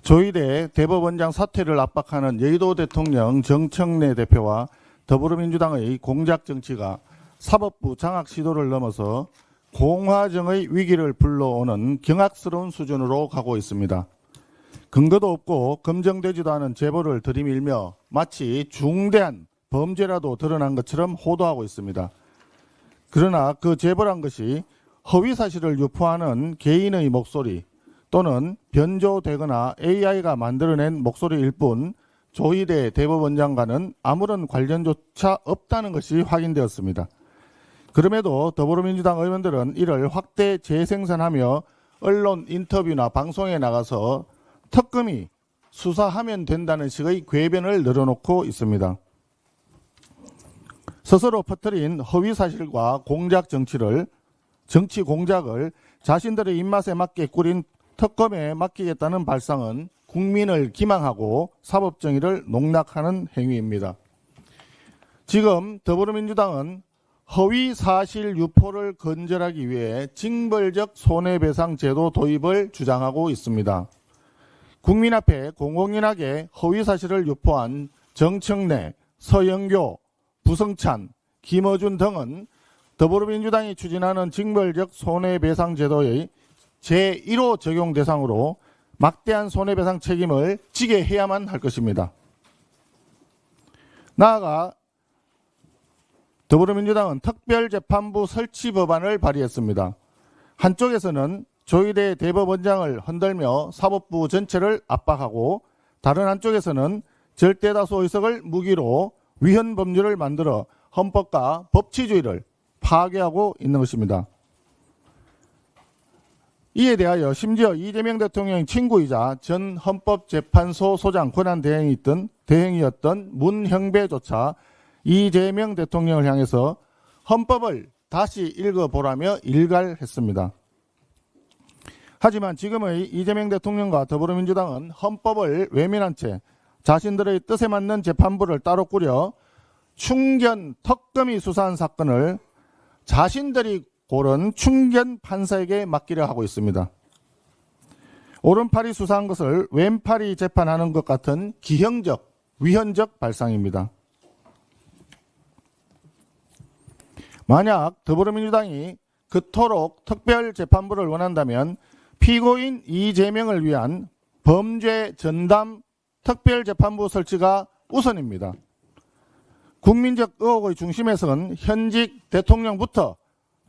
조희대 대법원장 사퇴를 압박하는 여의도 대통령 정청래 대표와 더불어민주당의 공작 정치가 사법부 장악 시도를 넘어서 공화정의 위기를 불러오는 경악스러운 수준으로 가고 있습니다. 근거도 없고 검증되지도 않은 제보를 들이밀며 마치 중대한 범죄라도 드러난 것처럼 호도하고 있습니다. 그러나 그 제보란 것이 허위사실을 유포하는 개인의 목소리 또는 변조되거나 AI가 만들어낸 목소리일 뿐 조희대 대법원장과는 아무런 관련조차 없다는 것이 확인되었습니다. 그럼에도 더불어민주당 의원들은 이를 확대 재생산하며 언론 인터뷰나 방송에 나가서 특검이 수사하면 된다는 식의 궤변을 늘어놓고 있습니다. 스스로 퍼뜨린 허위사실과 공작 정치 공작을 자신들의 입맛에 맞게 꾸린 특검에 맡기겠다는 발상은 국민을 기망하고 사법정의를 농락하는 행위입니다. 지금 더불어민주당은 허위사실 유포를 근절하기 위해 징벌적 손해배상 제도 도입을 주장하고 있습니다. 국민 앞에 공공연하게 허위사실을 유포한 정청래, 서영교, 부성찬, 김어준 등은 더불어민주당이 추진하는 징벌적 손해배상 제도의 제1호 적용 대상으로 막대한 손해배상 책임을 지게 해야만 할 것입니다. 나아가 더불어민주당은 특별재판부 설치 법안을 발의했습니다. 한쪽에서는 조희대 대법원장을 흔들며 사법부 전체를 압박하고 다른 한쪽에서는 절대다수 의석을 무기로 위헌 법률을 만들어 헌법과 법치주의를 파괴하고 있는 것입니다. 이에 대하여 심지어 이재명 대통령의 친구이자 전 헌법재판소 소장 권한대행이었던 문형배조차 이재명 대통령을 향해서 헌법을 다시 읽어보라며 일갈했습니다. 하지만 지금의 이재명 대통령과 더불어민주당은 헌법을 외면한 채 자신들의 뜻에 맞는 재판부를 따로 꾸려 충견 특검이 수사한 사건을 자신들이 고른 충견 판사에게 맡기려 하고 있습니다. 오른팔이 수사한 것을 왼팔이 재판하는 것 같은 기형적, 위헌적 발상입니다. 만약 더불어민주당이 그토록 특별재판부를 원한다면 피고인 이재명을 위한 범죄 전담 특별재판부 설치가 우선입니다. 국민적 의혹의 중심에서는 현직 대통령부터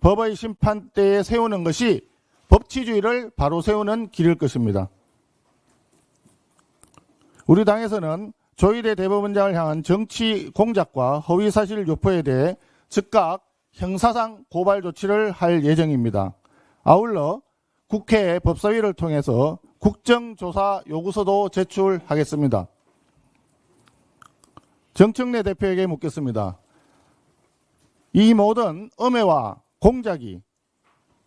법의 심판대에 세우는 것이 법치주의를 바로 세우는 길일 것입니다. 우리 당에서는 조희대 대법원장을 향한 정치 공작과 허위사실 유포에 대해 즉각 형사상 고발 조치를 할 예정입니다. 아울러 국회 법사위를 통해서 국정조사 요구서도 제출하겠습니다. 정청래 대표에게 묻겠습니다. 이 모든 음해와 공작이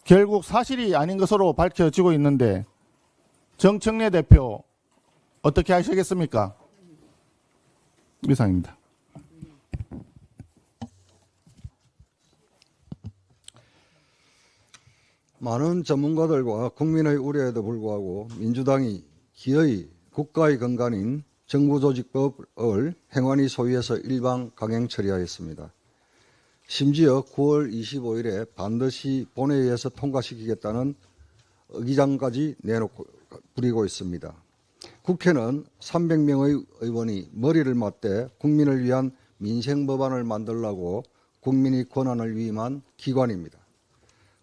결국 사실이 아닌 것으로 밝혀지고 있는데 정청래 대표 어떻게 하시겠습니까? 이상입니다. 많은 전문가들과 국민의 우려에도 불구하고 민주당이 기어이 국가의 근간인 정부조직법을 행안위 소위에서 일방 강행 처리하였습니다. 심지어 9월 25일에 반드시 본회의에서 통과시키겠다는 의기장까지 부리고 있습니다. 국회는 300명의 의원이 머리를 맞대 국민을 위한 민생법안을 만들라고 국민의 권한을 위임한 기관입니다.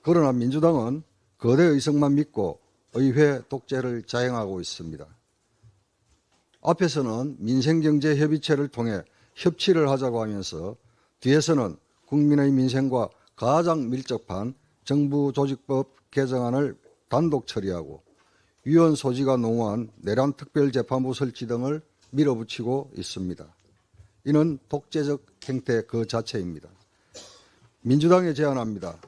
그러나 민주당은 거대 의석만 믿고 의회 독재를 자행하고 있습니다. 앞에서는 민생경제협의체를 통해 협치를 하자고 하면서 뒤에서는 국민의 민생과 가장 밀접한 정부조직법 개정안을 단독 처리하고 위헌 소지가 농후한 내란 특별재판부 설치 등을 밀어붙이고 있습니다. 이는 독재적 행태 그 자체입니다. 민주당에 제안합니다.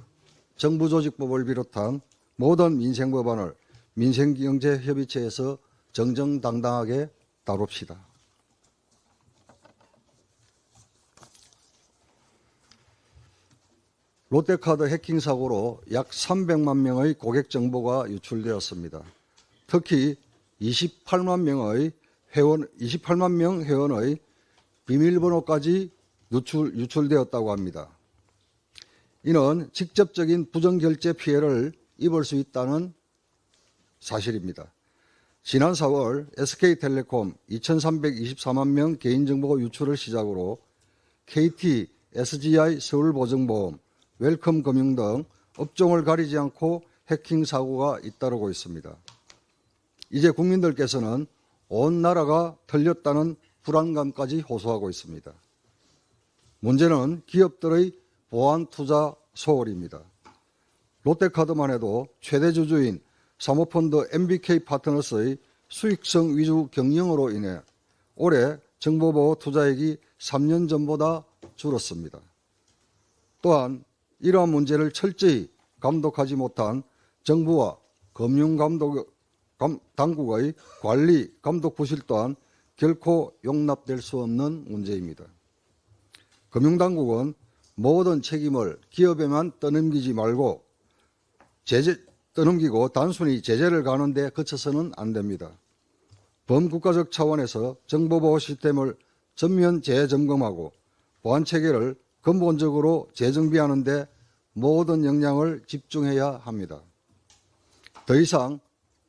정부조직법을 비롯한 모든 민생법안을 민생경제협의체에서 정정당당하게 다룹시다. 롯데카드 해킹 사고로 약 300만 명의 고객 정보가 유출되었습니다. 특히 28만 명 회원의 비밀번호까지 유출되었다고 합니다. 이는 직접적인 부정결제 피해를 입을 수 있다는 사실입니다. 지난 4월 SK텔레콤 2324만 명 개인정보 유출을 시작으로 KT, SGI 서울보증보험, 웰컴금융 등 업종을 가리지 않고 해킹 사고가 잇따르고 있습니다. 이제 국민들께서는 온 나라가 털렸다는 불안감까지 호소하고 있습니다. 문제는 기업들의 보안 투자 소홀입니다. 롯데카드만 해도 최대 주주인 사모펀드 MBK 파트너스의 수익성 위주 경영으로 인해 올해 정보보호 투자액이 3년 전보다 줄었습니다. 또한 이러한 문제를 철저히 감독하지 못한 정부와 금융당국의 관리 감독 부실 또한 결코 용납될 수 없는 문제입니다. 금융당국은 모든 책임을 기업에만 떠넘기지 말고 떠넘기고 단순히 제재를 가는 데 그쳐서는 안 됩니다. 범국가적 차원에서 정보보호 시스템을 전면 재점검하고 보안체계를 근본적으로 재정비하는 데 모든 역량을 집중해야 합니다. 더 이상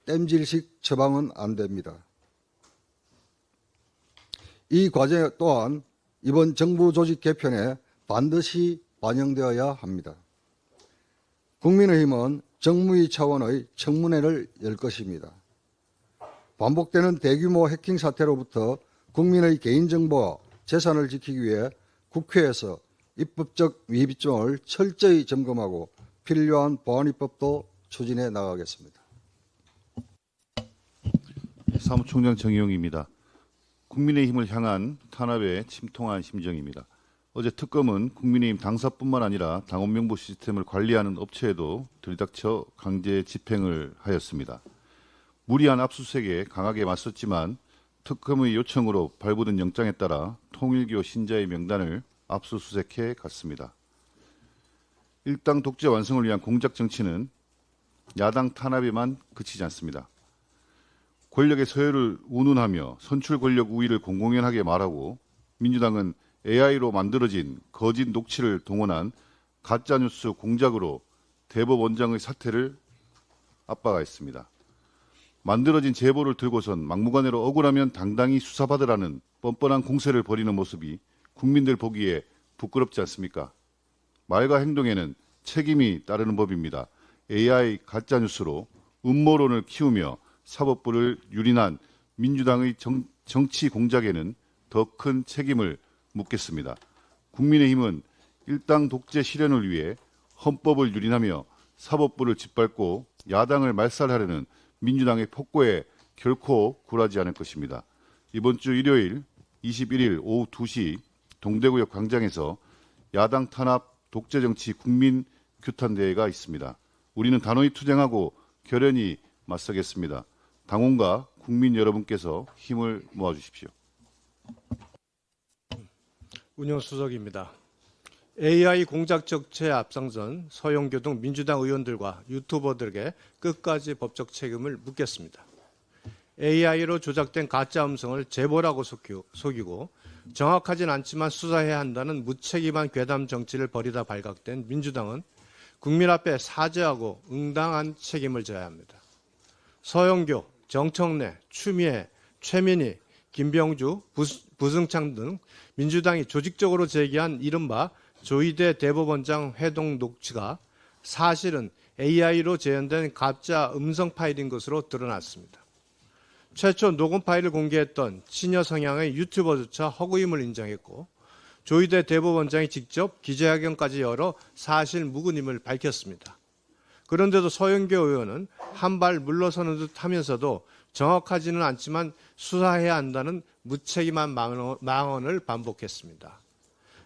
땜질식 처방은 안 됩니다. 이 과제 또한 이번 정부 조직 개편에 반드시 반영되어야 합니다. 국민의힘은 정무위 차원의 청문회를 열 것입니다. 반복되는 대규모 해킹 사태로부터 국민의 개인정보와 재산을 지키기 위해 국회에서 입법적 미비점을 철저히 점검하고 필요한 보안 입법도 추진해 나가겠습니다. 사무총장 정의용입니다. 국민의힘을 향한 탄압에 침통한 심정입니다. 어제 특검은 국민의힘 당사뿐만 아니라 당원 명부 시스템을 관리하는 업체에도 들이닥쳐 강제 집행을 하였습니다. 무리한 압수수색에 강하게 맞섰지만 특검의 요청으로 발부된 영장에 따라 통일교 신자의 명단을 압수수색해 갔습니다. 일당 독재 완성을 위한 공작 정치는 야당 탄압에만 그치지 않습니다. 권력의 서열을 운운하며 선출 권력 우위를 공공연하게 말하고 민주당은 AI로 만들어진 거짓 녹취를 동원한 가짜뉴스 공작으로 대법원장의 사퇴를 압박하였습니다. 만들어진 제보를 들고선 막무가내로 억울하면 당당히 수사받으라는 뻔뻔한 공세를 벌이는 모습이 국민들 보기에 부끄럽지 않습니까? 말과 행동에는 책임이 따르는 법입니다. AI 가짜뉴스로 음모론을 키우며 사법부를 유린한 민주당의 정치 공작에는 더 큰 책임을 묻겠습니다. 국민의힘은 일당 독재 실현을 위해 헌법을 유린하며 사법부를 짓밟고 야당을 말살하려는 민주당의 폭거에 결코 굴하지 않을 것입니다. 이번 주 일요일 21일 오후 2시 동대구역 광장에서 야당 탄압 독재 정치 국민 규탄 대회가 있습니다. 우리는 단호히 투쟁하고 결연히 맞서겠습니다. 당원과 국민 여러분께서 힘을 모아주십시오. 운영수석입니다. AI 공작 정치에 앞장선 서영교 등 민주당 의원들과 유튜버들에게 끝까지 법적 책임을 묻겠습니다. AI로 조작된 가짜 음성을 제보라고 속이고 정확하진 않지만 수사해야 한다는 무책임한 괴담 정치를 벌이다 발각된 민주당은 국민 앞에 사죄하고 응당한 책임을 져야 합니다. 서영교, 정청래, 추미애, 최민희, 김병주, 부승창 등 민주당이 조직적으로 제기한 이른바 조희대 대법원장 회동 녹취가 사실은 AI로 재현된 가짜 음성 파일인 것으로 드러났습니다. 최초 녹음 파일을 공개했던 친여 성향의 유튜버조차 허구임을 인정했고 조희대 대법원장이 직접 기자회견까지 열어 사실 무근임을 밝혔습니다. 그런데도 서영교 의원은 한 발 물러서는 듯 하면서도 정확하지는 않지만 수사해야 한다는 무책임한 망언을 반복했습니다.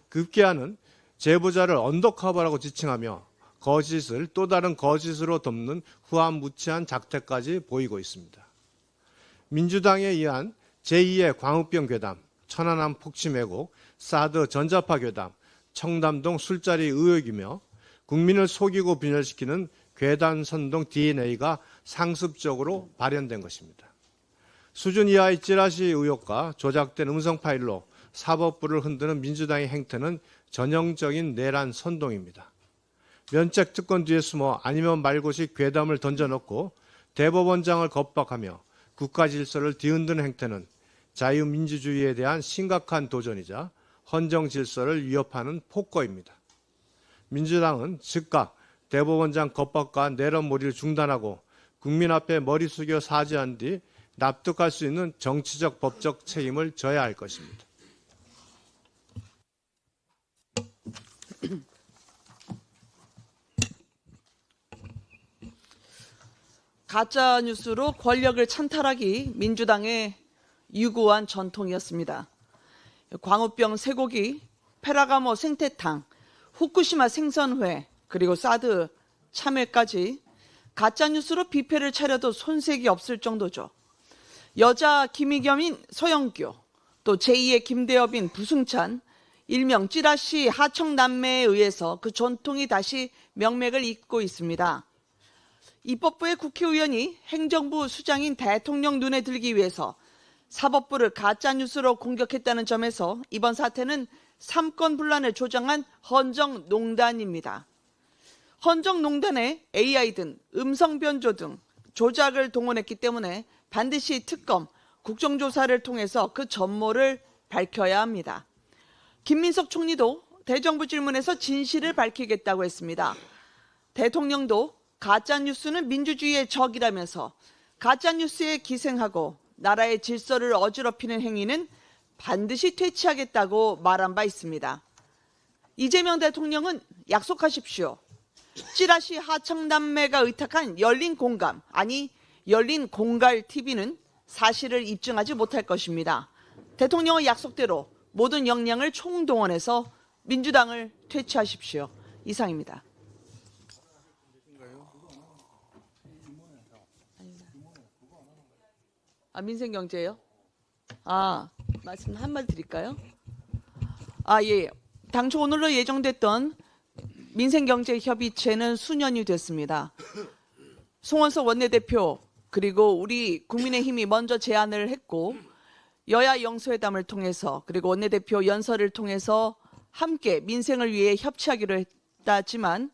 급기야는 제보자를 언더커버라고 지칭하며 거짓을 또 다른 거짓으로 덮는 후한무치한 작태까지 보이고 있습니다. 민주당에 의한 제2의 광우병 괴담, 천안함 폭침 왜곡, 사드 전자파 괴담, 청담동 술자리 의혹이며 국민을 속이고 분열시키는 괴담 선동 DNA가 상습적으로 발현된 것입니다. 수준 이하의 찌라시 의혹과 조작된 음성 파일로 사법부를 흔드는 민주당의 행태는 전형적인 내란 선동입니다. 면책 특권 뒤에 숨어 아니면 말고식 괴담을 던져넣고 대법원장을 겁박하며 국가 질서를 뒤흔드는 행태는 자유민주주의에 대한 심각한 도전이자 헌정 질서를 위협하는 폭거입니다. 민주당은 즉각 대법원장 겁박과 내란몰이를 중단하고 국민 앞에 머리 숙여 사죄한 뒤 납득할 수 있는 정치적 법적 책임을 져야 할 것입니다. 가짜 뉴스로 권력을 찬탈하기 민주당의 유구한 전통이었습니다. 광우병 쇠고기, 페라가모 생태탕, 후쿠시마 생선회, 그리고 사드 참외까지 가짜 뉴스로 뷔페를 차려도 손색이 없을 정도죠. 여자 김희겸인 서영교, 또 제2의 김대엽인 부승찬, 일명 찌라시 하청남매에 의해서 그 전통이 다시 명맥을 잇고 있습니다. 입법부의 국회의원이 행정부 수장인 대통령 눈에 들기 위해서 사법부를 가짜뉴스로 공격했다는 점에서 이번 사태는 삼권분란을 조장한 헌정농단입니다. 헌정농단에 AI 등 음성 변조 등 조작을 동원했기 때문에 반드시 특검, 국정조사를 통해서 그 전모를 밝혀야 합니다. 김민석 총리도 대정부 질문에서 진실을 밝히겠다고 했습니다. 대통령도 가짜뉴스는 민주주의의 적이라면서 가짜뉴스에 기생하고 나라의 질서를 어지럽히는 행위는 반드시 퇴치하겠다고 말한 바 있습니다. 이재명 대통령은 약속하십시오. 찌라시 하청남매가 의탁한 열린 공감, 아니 열린 공갈 TV는 사실을 입증하지 못할 것입니다. 대통령의 약속대로 모든 역량을 총동원해서 민주당을 퇴치하십시오. 이상입니다. 민생경제요? 말씀 한마디 드릴까요? 예. 당초 오늘로 예정됐던 민생경제협의체는 수년이 됐습니다. 송원석 원내대표 그리고 우리 국민의힘이 먼저 제안을 했고 여야 영수회담을 통해서 그리고 원내대표 연설을 통해서 함께 민생을 위해 협치하기로 했다지만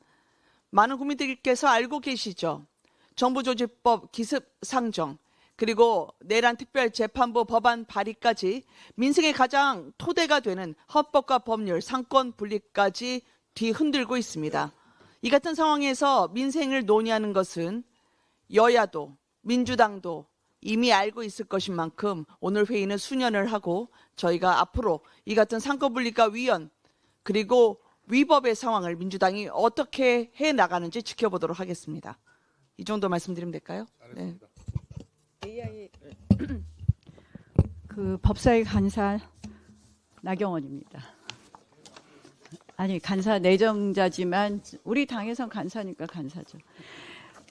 많은 국민들께서 알고 계시죠. 정부조직법 기습 상정 그리고 내란특별재판부 법안 발의까지 민생의 가장 토대가 되는 헌법과 법률, 상권 분리까지 뒤흔들고 있습니다. 이 같은 상황에서 민생을 논의하는 것은 여야도 민주당도 이미 알고 있을 것인 만큼 오늘 회의는 수년을 하고 저희가 앞으로 이 같은 상권 분리과 위헌 그리고 위법의 상황을 민주당이 어떻게 해나가는지 지켜보도록 하겠습니다. 이 정도 말씀드리면 될까요? 네. 그 법사위 간사 나경원입니다. 아니 간사 내정자지만 우리 당에선 간사니까 간사죠.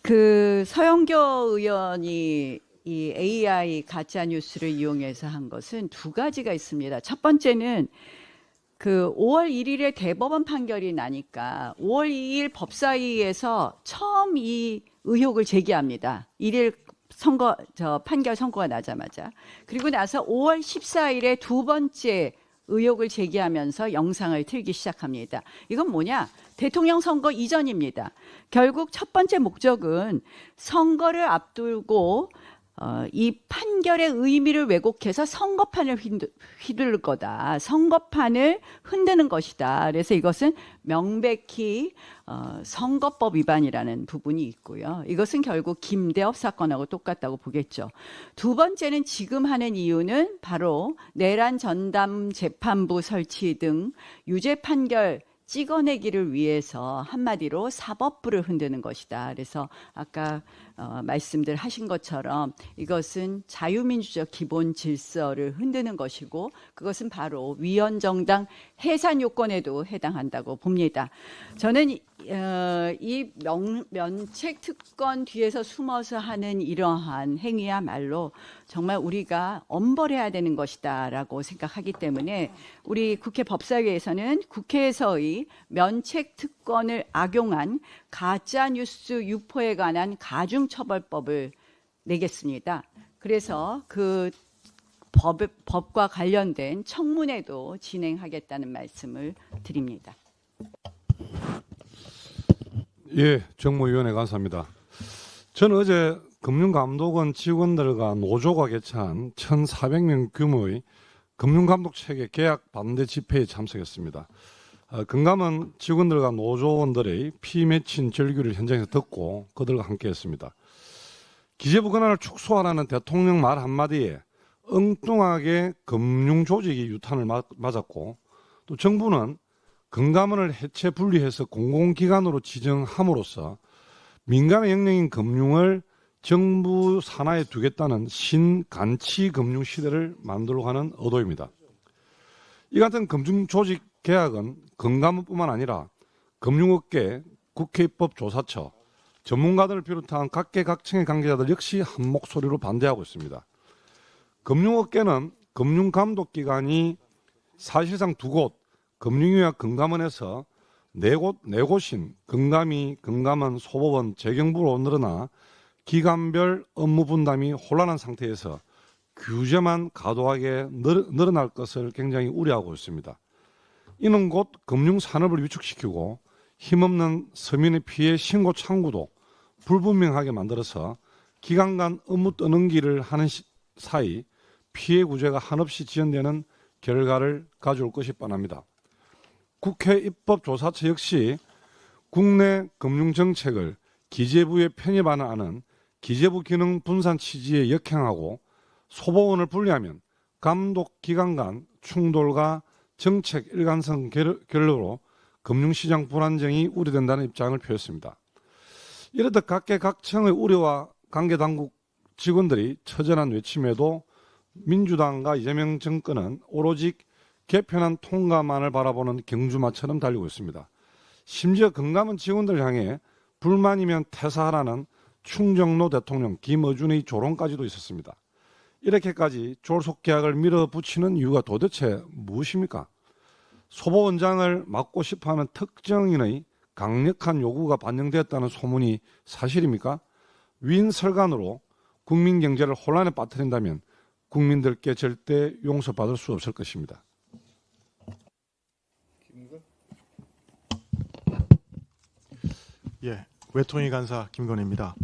그 서영교 의원이 이 AI 가짜 뉴스를 이용해서 한 것은 두 가지가 있습니다. 첫 번째는 그 5월 1일에 대법원 판결이 나니까 5월 2일 법사위에서 처음 이 의혹을 제기합니다. 1일 판결 선고가 나자마자. 그리고 나서 5월 14일에 두 번째 의혹을 제기하면서 영상을 틀기 시작합니다. 이건 뭐냐? 대통령 선거 이전입니다. 결국 첫 번째 목적은 선거를 앞두고 이 판결의 의미를 왜곡해서 선거판을 휘두를 거다. 선거판을 흔드는 것이다. 그래서 이것은 명백히 선거법 위반이라는 부분이 있고요. 이것은 결국 김대엽 사건하고 똑같다고 보겠죠. 두 번째는 지금 하는 이유는 바로 내란 전담 재판부 설치 등 유죄 판결 찍어내기를 위해서 한마디로 사법부를 흔드는 것이다. 그래서 아까 말씀들 하신 것처럼 이것은 자유민주적 기본 질서를 흔드는 것이고 그것은 바로 위헌정당 해산 요건에도 해당한다고 봅니다. 저는 이 면책 특권 뒤에서 숨어서 하는 이러한 행위야말로 정말 우리가 엄벌해야 되는 것이다라고 생각하기 때문에 우리 국회 법사위에서는 국회에서의 면책 특권을 악용한 가짜 뉴스 유포에 관한 가중처벌법을 내겠습니다. 그래서 그 법과 관련된 청문회도 진행하겠다는 말씀을 드립니다. 예, 정무위원회 감사합니다. 저는 어제 금융감독원 직원들과 노조가 개최한 1,400명 규모의 금융감독체계 계약 반대 집회에 참석했습니다. 금감은 직원들과 노조원들의 피 맺힌 절규를 현장에서 듣고 그들과 함께했습니다. 기재부 권한을 축소하라는 대통령 말 한마디에 엉뚱하게 금융조직이 유탄을 맞았고, 또 정부는 금감원을 해체 분리해서 공공기관으로 지정함으로써 민간의 영역인 금융을 정부 산하에 두겠다는 신간치 금융 시대를 만들려고 하는 의도입니다. 이 같은 금융조직 개혁은 금감원뿐만 아니라 금융업계, 국회 입법조사처, 전문가들을 비롯한 각계각층의 관계자들 역시 한 목소리로 반대하고 있습니다. 금융업계는 금융감독기관이 사실상 두 곳, 금융위와 금감원에서 네 곳인 금감위, 금감원, 소법원, 재경부로 늘어나 기관별 업무 분담이 혼란한 상태에서 규제만 과도하게 늘어날 것을 굉장히 우려하고 있습니다. 이는 곧 금융산업을 위축시키고 힘없는 서민의 피해 신고 창구도 불분명하게 만들어서 기관 간 업무 떠넘기를 하는 사이 피해 구제가 한없이 지연되는 결과를 가져올 것이 뻔합니다. 국회 입법조사처 역시 국내 금융정책을 기재부에 편입하는 기재부 기능 분산 취지에 역행하고 소법원을 분리하면 감독기관 간 충돌과 정책 일관성 결로로 금융시장 불안정이 우려된다는 입장을 표했습니다. 이렇듯 각계각층의 우려와 관계당국 직원들이 처절한 외침에도 민주당과 이재명 정권은 오로지 개편안 통과만을 바라보는 경주마처럼 달리고 있습니다. 심지어 금감원 직원들 향해 불만이면 퇴사하라는 충정로 대통령 김어준의 조롱까지도 있었습니다. 이렇게까지 졸속계약을 밀어붙이는 이유가 도대체 무엇입니까? 소보원장을 맡고 싶어하는 특정인의 강력한 요구가 반영되었다는 소문이 사실입니까? 위인 설관으로 국민 경제를 혼란에 빠뜨린다면 국민들께 절대 용서받을 수 없을 것입니다. 예, 외통위 간사 김건희입니다.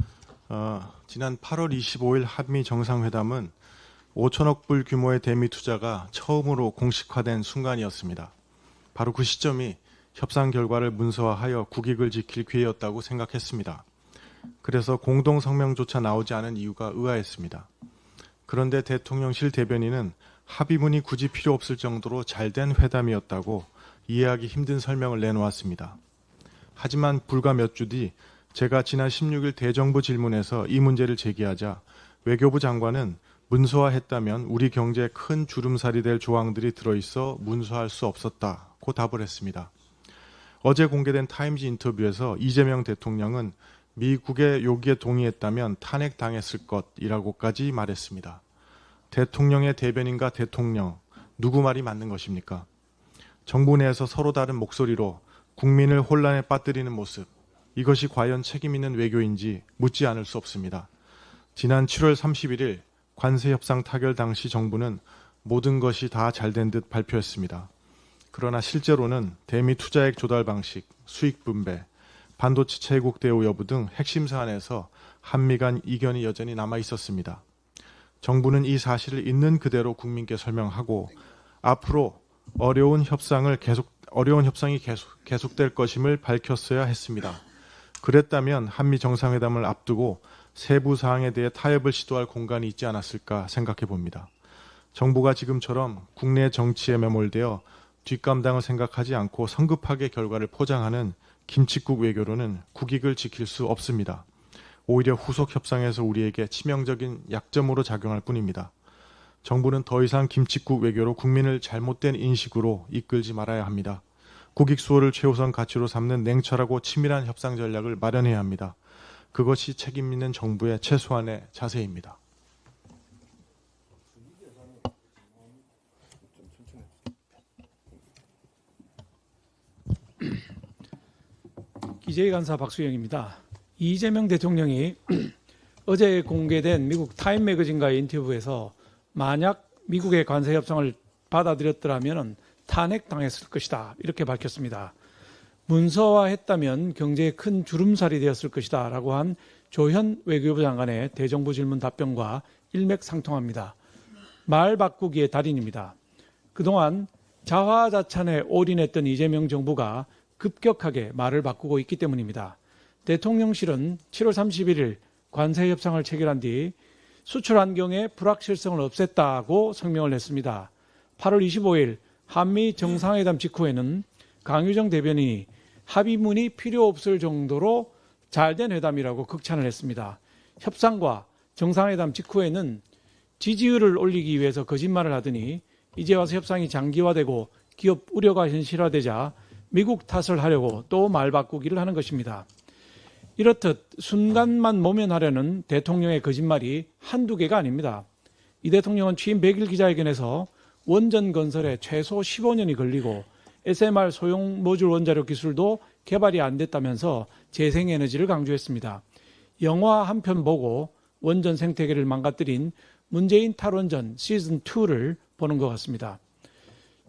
지난 8월 25일 한미 정상회담은 5천억 불 규모의 대미 투자가 처음으로 공식화된 순간이었습니다. 바로 그 시점이 협상 결과를 문서화하여 국익을 지킬 기회였다고 생각했습니다. 그래서 공동 성명조차 나오지 않은 이유가 의아했습니다. 그런데 대통령실 대변인은 합의문이 굳이 필요 없을 정도로 잘된 회담이었다고 이해하기 힘든 설명을 내놓았습니다. 하지만 불과 몇 주 뒤 제가 지난 16일 대정부 질문에서 이 문제를 제기하자 외교부 장관은 문서화했다면 우리 경제에 큰 주름살이 될 조항들이 들어있어 문서화할 수 없었다고 답을 했습니다. 어제 공개된 타임지 인터뷰에서 이재명 대통령은 미국의 요구에 동의했다면 탄핵당했을 것이라고까지 말했습니다. 대통령의 대변인과 대통령, 누구 말이 맞는 것입니까? 정부 내에서 서로 다른 목소리로 국민을 혼란에 빠뜨리는 모습, 이것이 과연 책임 있는 외교인지 묻지 않을 수 없습니다. 지난 7월 31일 관세협상 타결 당시 정부는 모든 것이 다 잘된 듯 발표했습니다. 그러나 실제로는 대미 투자액 조달 방식, 수익 분배, 반도체 채국 대우 여부 등 핵심 사안에서 한미 간 이견이 여전히 남아 있었습니다. 정부는 이 사실을 있는 그대로 국민께 설명하고 앞으로 어려운 협상이 계속될 것임을 밝혔어야 했습니다. 그랬다면 한미 정상회담을 앞두고 세부 사항에 대해 타협을 시도할 공간이 있지 않았을까 생각해 봅니다. 정부가 지금처럼 국내 정치에 매몰되어 뒷감당을 생각하지 않고 성급하게 결과를 포장하는 김칫국 외교로는 국익을 지킬 수 없습니다. 오히려 후속 협상에서 우리에게 치명적인 약점으로 작용할 뿐입니다. 정부는 더 이상 김칫국 외교로 국민을 잘못된 인식으로 이끌지 말아야 합니다. 국익 수호를 최우선 가치로 삼는 냉철하고 치밀한 협상 전략을 마련해야 합니다. 그것이 책임 있는 정부의 최소한의 자세입니다. 기재위 간사 박수영입니다. 이재명 대통령이 어제 공개된 미국 타임 매거진과의 인터뷰에서 만약 미국의 관세 협상을 받아들였더라면 탄핵당했을 것이다 이렇게 밝혔습니다. 문서화했다면 경제에 큰 주름살이 되었을 것이다 라고 한 조현 외교부 장관의 대정부 질문 답변과 일맥상통합니다. 말 바꾸기의 달인입니다. 그동안 자화자찬에 올인했던 이재명 정부가 급격하게 말을 바꾸고 있기 때문입니다. 대통령실은 7월 31일 관세 협상을 체결한 뒤 수출 환경의 불확실성을 없앴다고 성명을 냈습니다. 8월 25일 한미 정상회담 직후에는 강유정 대변인이 합의문이 필요 없을 정도로 잘된 회담이라고 극찬을 했습니다. 협상과 정상회담 직후에는 지지율을 올리기 위해서 거짓말을 하더니 이제 와서 협상이 장기화되고 기업 우려가 현실화되자 미국 탓을 하려고 또 말 바꾸기를 하는 것입니다. 이렇듯 순간만 모면하려는 대통령의 거짓말이 한두 개가 아닙니다. 이 대통령은 취임 100일 기자회견에서 원전 건설에 최소 15년이 걸리고 SMR 소형 모듈 원자력 기술도 개발이 안 됐다면서 재생에너지를 강조했습니다. 영화 한 편 보고 원전 생태계를 망가뜨린 문재인 탈원전 시즌2를 보는 것 같습니다.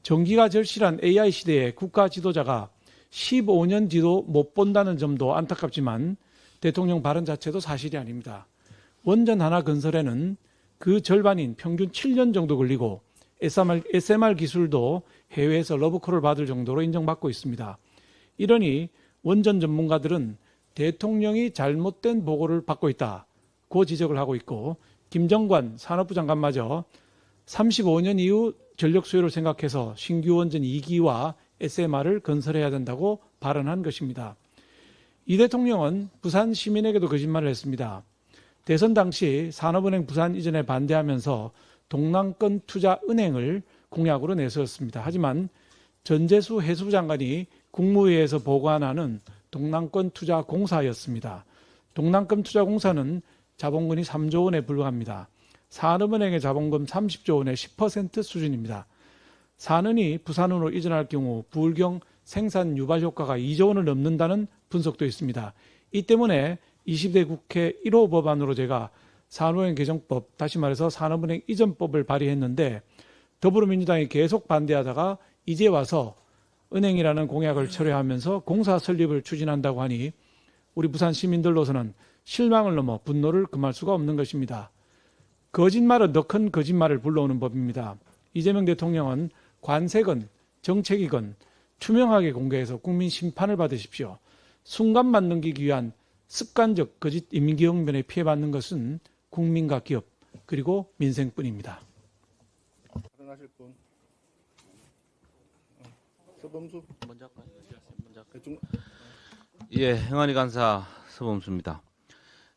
전기가 절실한 AI 시대에 국가 지도자가 15년 뒤도 못 본다는 점도 안타깝지만 대통령 발언 자체도 사실이 아닙니다. 원전 하나 건설에는 그 절반인 평균 7년 정도 걸리고 SMR 기술도 해외에서 러브콜을 받을 정도로 인정받고 있습니다. 이러니 원전 전문가들은 대통령이 잘못된 보고를 받고 있다고 지적을 하고 있고 김정관 산업부 장관마저 35년 이후 전력 수요를 생각해서 신규 원전 2기와 SMR을 건설해야 된다고 발언한 것입니다. 이 대통령은 부산 시민에게도 거짓말을 했습니다. 대선 당시 산업은행 부산 이전에 반대하면서 동남권 투자은행을 공약으로 내세웠습니다. 하지만 전재수 해수부 장관이 국무회의에서 보관하는 동남권 투자공사였습니다. 동남권 투자공사는 자본금이 3조 원에 불과합니다. 산업은행의 자본금 30조 원의 10% 수준입니다. 산은이 부산으로 이전할 경우 부울경 생산 유발 효과가 2조 원을 넘는다는 분석도 있습니다. 이 때문에 20대 국회 1호 법안으로 제가 산업은행 개정법, 다시 말해서 산업은행 이전법을 발의했는데 더불어민주당이 계속 반대하다가 이제 와서 은행이라는 공약을 철회하면서 공사 설립을 추진한다고 하니 우리 부산 시민들로서는 실망을 넘어 분노를 금할 수가 없는 것입니다. 거짓말은 더 큰 거짓말을 불러오는 법입니다. 이재명 대통령은 관세건 정책이건 투명하게 공개해서 국민 심판을 받으십시오. 순간만 넘기기 위한 습관적 거짓 임기응변에 피해받는 것은 국민과 기업 그리고 민생뿐입니다. 발언하실 분. 서범수. 먼저 할까요? 예, 행안위 간사 서범수입니다.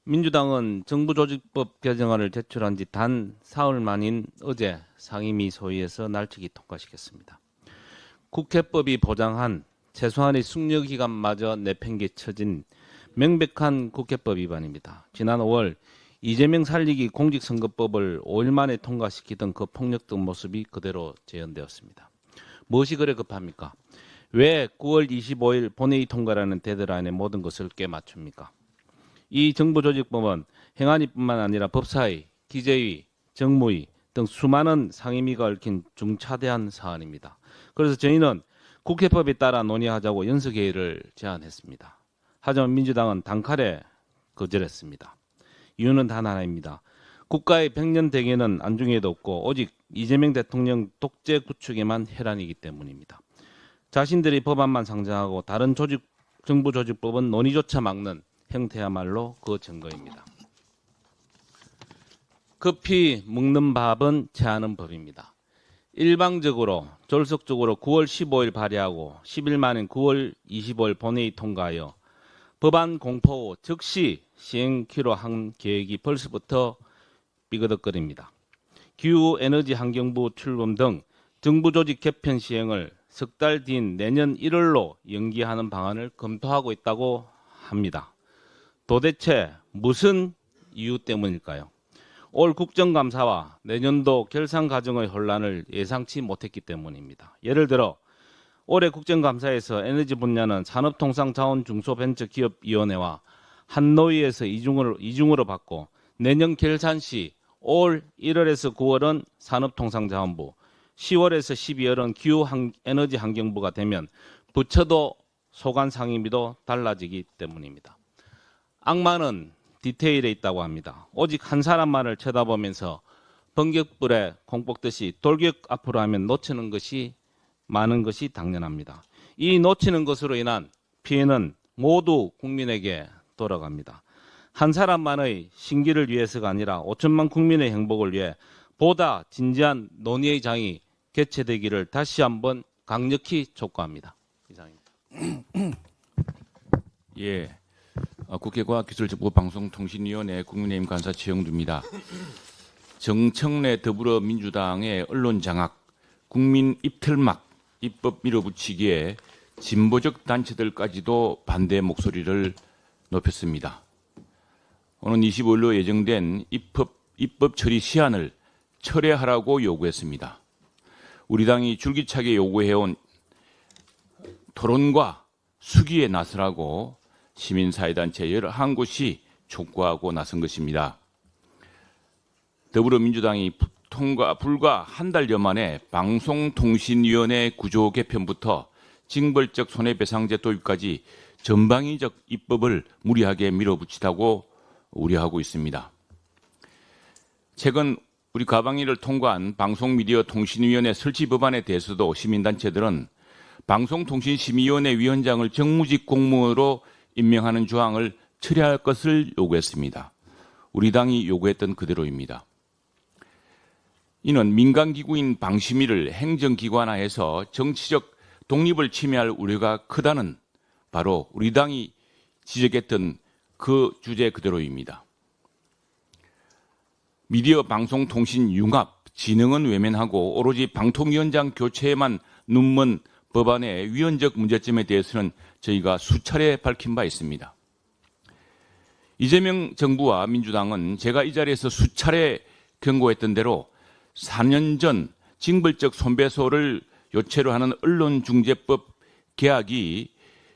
민주당은 정부조직법 개정안을 제출한 지 단 사흘 만인 어제 상임위 소위에서 날치기 통과시켰습니다. 국회법이 보장한 최소한의 숙려기간마저 내팽개쳐진 명백한 국회법 위반입니다. 지난 5월 이재명 살리기 공직선거법을 5일 만에 통과시키던 그 폭력적 모습이 그대로 재현되었습니다. 무엇이 그래 급합니까? 왜 9월 25일 본회의 통과라는 데드라인에 모든 것을 꿰맞춥니까? 이 정부조직법은 행안위뿐만 아니라 법사위, 기재위, 정무위 등 수많은 상임위가 얽힌 중차대한 사안입니다. 그래서 저희는 국회법에 따라 논의하자고 연석회의를 제안했습니다. 하지만 민주당은 단칼에 거절했습니다. 이유는 단 하나입니다. 국가의 100년 대계는 안중에도 없고 오직 이재명 대통령 독재 구축에만 혈안이기 때문입니다. 자신들이 법안만 상정하고 다른 정부 조직법은 논의조차 막는 형태야말로 그 증거입니다. 급히 먹는 밥은 체하는 법입니다. 일방적으로 졸속적으로 9월 15일 발의하고 10일 만인 9월 25일 본회의 통과하여 법안 공포 후 즉시 시행키로 한 계획이 벌써부터 삐그덕거립니다. 기후 에너지 환경부 출범 등 정부 조직 개편 시행을 석 달 뒤인 내년 1월로 연기하는 방안을 검토하고 있다고 합니다. 도대체 무슨 이유 때문일까요? 올 국정감사와 내년도 결산 과정의 혼란을 예상치 못했기 때문입니다. 예를 들어 올해 국정감사에서 에너지 분야는 산업통상자원중소벤처기업위원회와 한노위에서 이중으로 받고 내년 결산 시 올 1월에서 9월은 산업통상자원부, 10월에서 12월은 기후에너지환경부가 되면 부처도 소관 상임위도 달라지기 때문입니다. 악마는 디테일에 있다고 합니다. 오직 한 사람만을 쳐다보면서 번격불에 콩 뽑듯이 돌격 앞으로 하면 놓치는 것이 많은 것이 당연합니다. 이 놓치는 것으로 인한 피해는 모두 국민에게 돌아갑니다. 한 사람만의 신기를 위해서가 아니라 5천만 국민의 행복을 위해 보다 진지한 논의의 장이 개최되기를 다시 한번 강력히 촉구합니다. 이상입니다. 예, 국회과학기술정보 방송통신위원회 국민의힘 간사 최영두입니다. 정청래 더불어민주당의 언론장악, 국민 입틀막, 입법 밀어붙이기에 진보적 단체들까지도 반대 목소리를 높였습니다. 오는 25일로 예정된 입법 처리 시한을 철회하라고 요구했습니다. 우리 당이 줄기차게 요구해온 토론과 수기에 나서라고 시민사회단체 11곳이 촉구하고 나선 것입니다. 더불어민주당이 불과 한 달여 만에 방송통신위원회 구조 개편부터 징벌적 손해배상제 도입까지 전방위적 입법을 무리하게 밀어붙이다고 우려하고 있습니다. 최근 우리 가방위를 통과한 방송미디어통신위원회 설치 법안에 대해서도 시민단체들은 방송통신심의위원회 위원장을 정무직 공무원으로 임명하는 조항을 처리할 것을 요구했습니다. 우리 당이 요구했던 그대로입니다. 이는 민간기구인 방심위를 행정기관화해서 정치적 독립을 침해할 우려가 크다는 바로 우리 당이 지적했던 그 주제 그대로입니다. 미디어 방송통신 융합, 진흥은 외면하고 오로지 방통위원장 교체에만 눈먼 법안의 위헌적 문제점에 대해서는 저희가 수차례 밝힌 바 있습니다. 이재명 정부와 민주당은 제가 이 자리에서 수차례 경고했던 대로 4년 전 징벌적 손배소를 요체로 하는 언론중재법 개혁이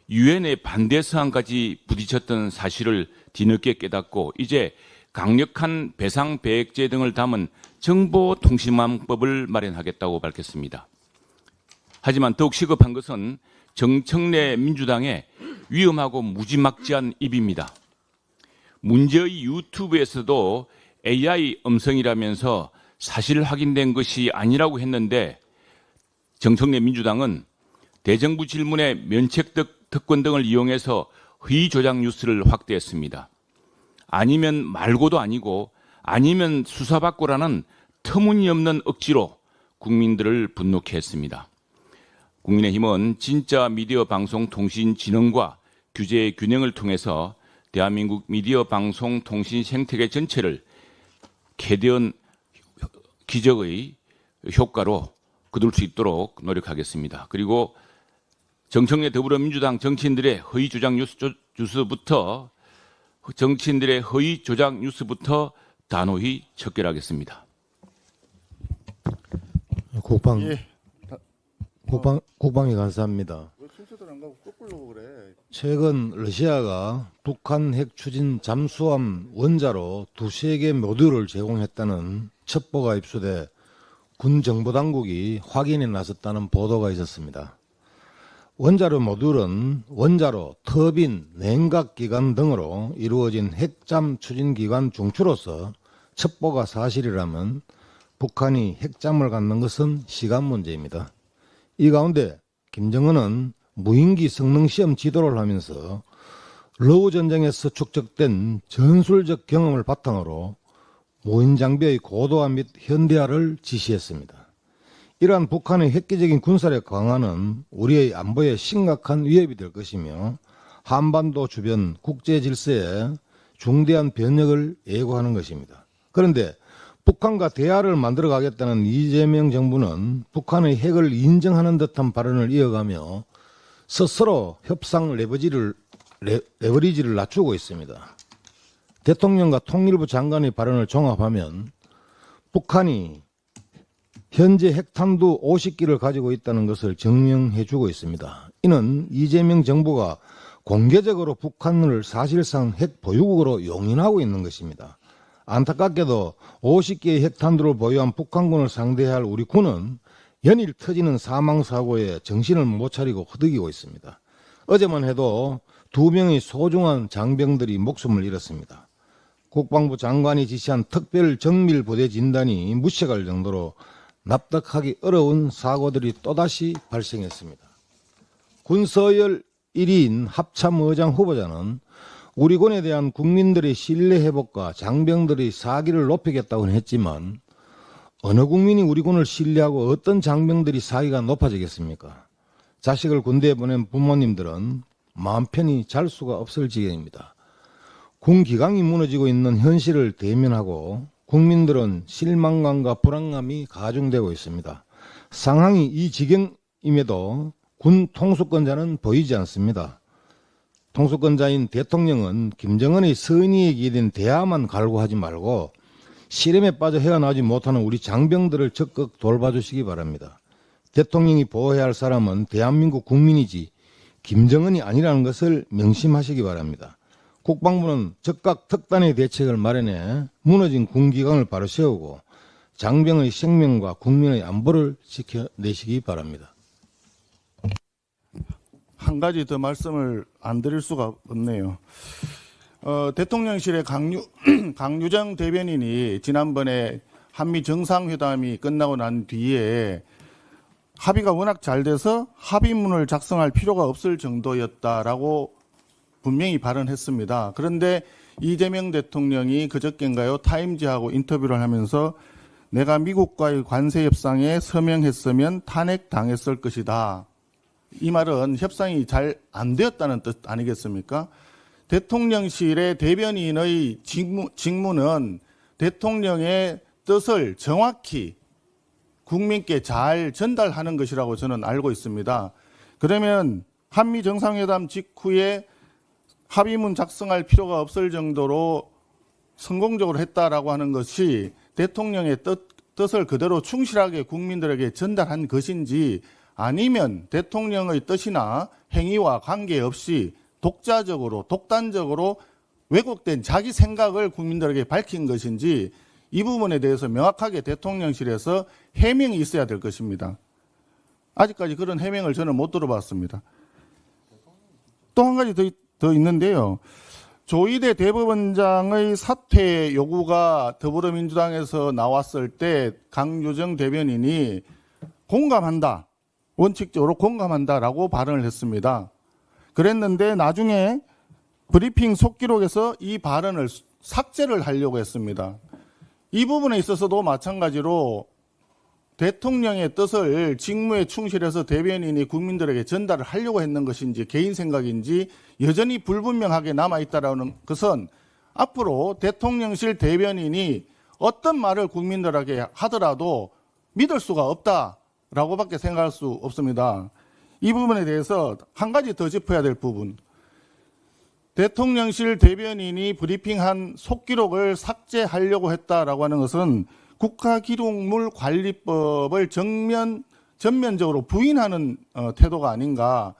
유엔의 반대 사항까지 부딪혔던 사실을 뒤늦게 깨닫고 이제 강력한 배상배액제 등을 담은 정보통신망법을 마련하겠다고 밝혔습니다. 하지만 더욱 시급한 것은 정청래 민주당의 위험하고 무지막지한 입입니다. 문제의 유튜브에서도 AI 음성이라면서 사실 확인된 것이 아니라고 했는데 정청래 민주당은 대정부 질문에 면책 특권 등을 이용해서 허위 조작 뉴스를 확대했습니다. 아니면 말고도 아니고 아니면 수사받고라는 터무니없는 억지로 국민들을 분노케 했습니다. 국민의힘은 진짜 미디어 방송 통신 진흥과 규제의 균형을 통해서 대한민국 미디어 방송 통신 생태계 전체를 캐대언 기적의 효과로 거둘 수 있도록 노력하겠습니다. 그리고 정청래 더불어민주당 정치인들의 허위 조작 뉴스부터 단호히 척결하겠습니다. 국방위 간사입니다. 왜 순서대로 안 가고 거꾸로 그래? 최근 러시아가 북한 핵 추진 잠수함 원자로 두세 개 모듈을 제공했다는 첩보가 입수돼 군 정보당국이 확인에 나섰다는 보도가 있었습니다. 원자로 모듈은 원자로, 터빈, 냉각기관 등으로 이루어진 핵잠 추진기관 중추로서 첩보가 사실이라면 북한이 핵잠을 갖는 것은 시간 문제입니다. 이 가운데 김정은은 무인기 성능시험 지도를 하면서 러우 전쟁에서 축적된 전술적 경험을 바탕으로 무인장비의 고도화 및 현대화를 지시했습니다. 이러한 북한의 획기적인 군사력 강화는 우리의 안보에 심각한 위협이 될 것이며 한반도 주변 국제 질서에 중대한 변혁을 예고하는 것입니다. 그런데 북한과 대화를 만들어 가겠다는 이재명 정부는 북한의 핵을 인정하는 듯한 발언을 이어가며 스스로 협상 레버리지를 낮추고 있습니다. 대통령과 통일부 장관의 발언을 종합하면 북한이 현재 핵탄두 50기를 가지고 있다는 것을 증명해주고 있습니다. 이는 이재명 정부가 공개적으로 북한을 사실상 핵 보유국으로 용인하고 있는 것입니다. 안타깝게도 50개의 핵탄두를 보유한 북한군을 상대해야 할 우리 군은 연일 터지는 사망사고에 정신을 못 차리고 허덕이고 있습니다. 어제만 해도 2명의 소중한 장병들이 목숨을 잃었습니다. 국방부 장관이 지시한 특별 정밀 부대 진단이 무색할 정도로 납득하기 어려운 사고들이 또다시 발생했습니다. 군서열 1위인 합참의장 후보자는 우리 군에 대한 국민들의 신뢰 회복과 장병들의 사기를 높이겠다고 했지만 어느 국민이 우리 군을 신뢰하고 어떤 장병들이 사기가 높아지겠습니까? 자식을 군대에 보낸 부모님들은 마음 편히 잘 수가 없을 지경입니다. 군 기강이 무너지고 있는 현실을 대면하고 국민들은 실망감과 불안감이 가중되고 있습니다. 상황이 이 지경임에도 군 통수권자는 보이지 않습니다. 통수권자인 대통령은 김정은의 선의에 기댄 대화만 갈구하지 말고 실험에 빠져 헤어나오지 못하는 우리 장병들을 적극 돌봐주시기 바랍니다. 대통령이 보호해야 할 사람은 대한민국 국민이지 김정은이 아니라는 것을 명심하시기 바랍니다. 국방부는 즉각 특단의 대책을 마련해 무너진 군기강을 바로 세우고 장병의 생명과 국민의 안보를 지켜내시기 바랍니다. 한 가지 더 말씀을 안 드릴 수가 없네요. 대통령실의 강유정 대변인이 지난번에 한미 정상회담이 끝나고 난 뒤에 합의가 워낙 잘 돼서 합의문을 작성할 필요가 없을 정도였다라고 분명히 발언했습니다. 그런데 이재명 대통령이 그저께인가요? 타임지하고 인터뷰를 하면서 내가 미국과의 관세 협상에 서명했으면 탄핵당했을 것이다. 이 말은 협상이 잘 안 되었다는 뜻 아니겠습니까? 대통령실의 대변인의 직무는 대통령의 뜻을 정확히 국민께 잘 전달하는 것이라고 저는 알고 있습니다. 그러면 한미 정상회담 직후에 합의문 작성할 필요가 없을 정도로 성공적으로 했다라고 하는 것이 대통령의 뜻을 그대로 충실하게 국민들에게 전달한 것인지 아니면 대통령의 뜻이나 행위와 관계없이 독단적으로 왜곡된 자기 생각을 국민들에게 밝힌 것인지 이 부분에 대해서 명확하게 대통령실에서 해명이 있어야 될 것입니다. 아직까지 그런 해명을 저는 못 들어봤습니다. 또 한 가지 더 있는데요. 조희대 대법원장의 사퇴 요구가 더불어민주당에서 나왔을 때 강유정 대변인이 공감한다. 원칙적으로 공감한다라고 발언을 했습니다. 그랬는데 나중에 브리핑 속기록에서 이 발언을 삭제를 하려고 했습니다. 이 부분에 있어서도 마찬가지로 대통령의 뜻을 직무에 충실해서 대변인이 국민들에게 전달을 하려고 했는 것인지 개인 생각인지 여전히 불분명하게 남아있다는 것은 앞으로 대통령실 대변인이 어떤 말을 국민들에게 하더라도 믿을 수가 없다라고밖에 생각할 수 없습니다. 이 부분에 대해서 한 가지 더 짚어야 될 부분. 대통령실 대변인이 브리핑한 속기록을 삭제하려고 했다라고 하는 것은 국가기록물 관리법을 전면적으로 부인하는 태도가 아닌가,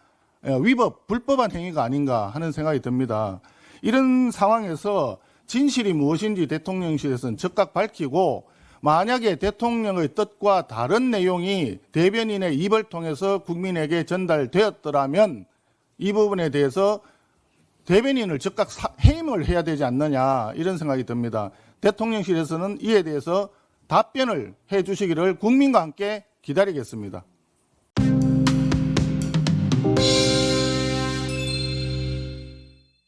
위법, 불법한 행위가 아닌가 하는 생각이 듭니다. 이런 상황에서 진실이 무엇인지 대통령실에서는 즉각 밝히고 만약에 대통령의 뜻과 다른 내용이 대변인의 입을 통해서 국민에게 전달되었더라면 이 부분에 대해서 대변인을 즉각 해임을 해야 되지 않느냐 이런 생각이 듭니다. 대통령실에서는 이에 대해서 답변을 해 주시기를 국민과 함께 기다리겠습니다.